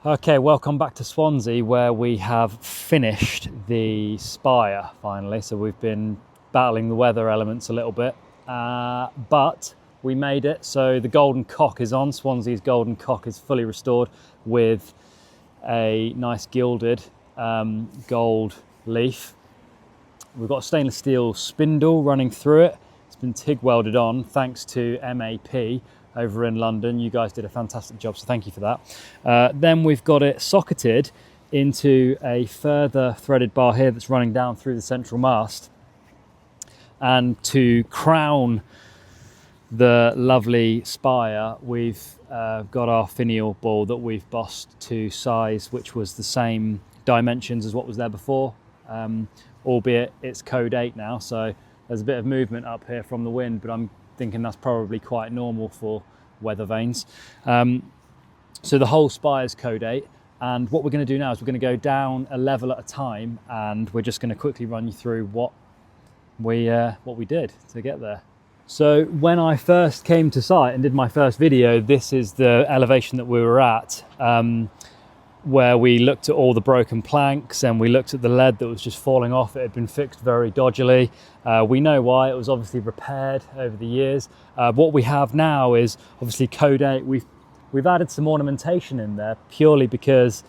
Okay, welcome back to Swansea, where we have finished the Spire finally. So we've been battling the weather elements a little bit, but we made it. So the golden cock is on. Swansea's golden cock is fully restored with a nice gilded gold leaf. We've got a stainless steel spindle running through it. It's been TIG welded on thanks to MAP over in London. You guys did a fantastic job, so thank you for that. Then we've got it socketed into a further threaded bar here that's running down through the central mast. And to crown the lovely spire, we've got our finial ball that we've bossed to size, which was the same dimensions as what was there before, albeit it's code 8 now, so there's a bit of movement up here from the wind, but I'm thinking that's probably quite normal for weather vanes. So the whole spire's code 8, and what we're going to do now is we're going to go down a level at a time, and we're just going to quickly run you through what we did to get there. So when I first came to site and did my first video, this is the elevation that we were at, where we looked at all the broken planks and we looked at the lead that was just falling off. It had been fixed very dodgily. We know why. It was obviously repaired over the years. What we have now is obviously code 8. We've added some ornamentation in there purely because,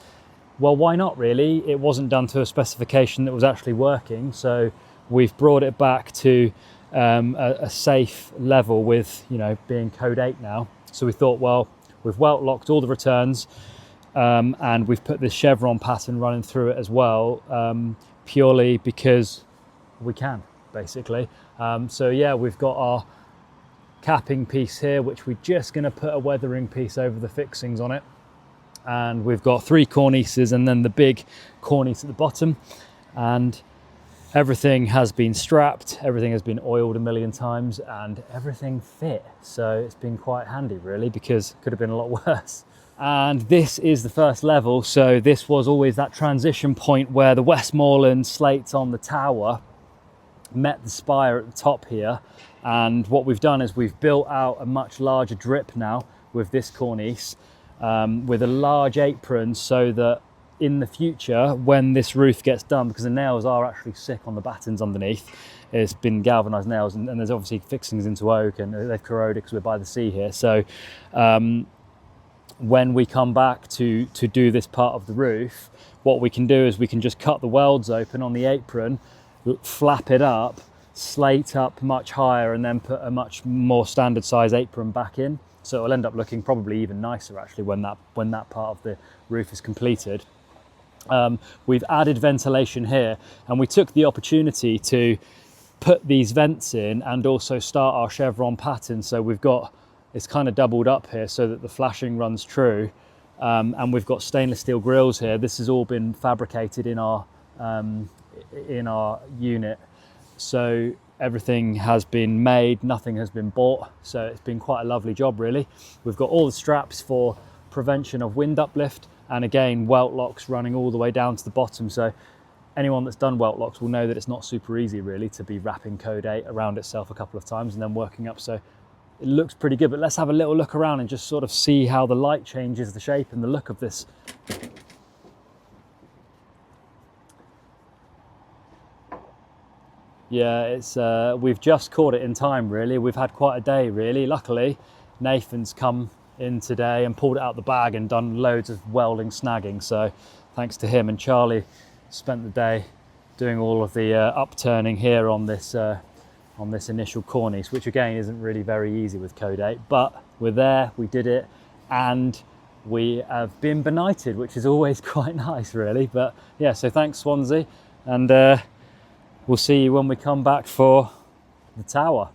well, why not really? It wasn't done to a specification that was actually working, so we've brought it back to a safe level with, you know, being code 8 now. So we thought, well, we've welt locked all the returns, and we've put this chevron pattern running through it as well, purely because we can, basically. So yeah, we've got our capping piece here, which we're just going to put a weathering piece over the fixings on it. And we've got 3 cornices and then the big cornice at the bottom. And everything has been strapped, everything has been oiled a million times, and everything fit. So it's been quite handy, really, because it could have been a lot worse. And this is the first level, so this was always that transition point where the Westmoreland slates on the tower met the spire at the top here. And what we've done is we've built out a much larger drip now with this cornice, with a large apron, so that in the future, when this roof gets done, because the nails are actually sick on the battens underneath, it's been galvanized nails, and there's obviously fixings into oak, and they've corroded because we're by the sea here. So when we come back to do this part of the roof, what we can do is we can just cut the welds open on the apron, flap it up, slate up much higher, and then put a much more standard size apron back in. So it'll end up looking probably even nicer actually when that part of the roof is completed. We've added ventilation here, and we took the opportunity to put these vents in and also start our chevron pattern. So we've got, it's kind of doubled up here so that the flashing runs true, and we've got stainless steel grills here. This has all been fabricated in our unit, so everything has been made, nothing has been bought, so it's been quite a lovely job, really. We've got all the straps for prevention of wind uplift, and again, welt locks running all the way down to the bottom. So anyone that's done welt locks will know that it's not super easy, really, to be wrapping code 8 around itself a couple of times and then working up. So it looks pretty good, but let's have a little look around and just sort of see how the light changes the shape and the look of this. Yeah, it's we've just caught it in time, really. We've had quite a day, really. Luckily, Nathan's come in today and pulled it out the bag and done loads of welding snagging, so thanks to him. And Charlie spent the day doing all of the upturning here on this initial cornice, which again isn't really very easy with code 8, but we're there, we did it, and we have been benighted, which is always quite nice, really. But yeah, so thanks, Swansea, and we'll see you when we come back for the tower.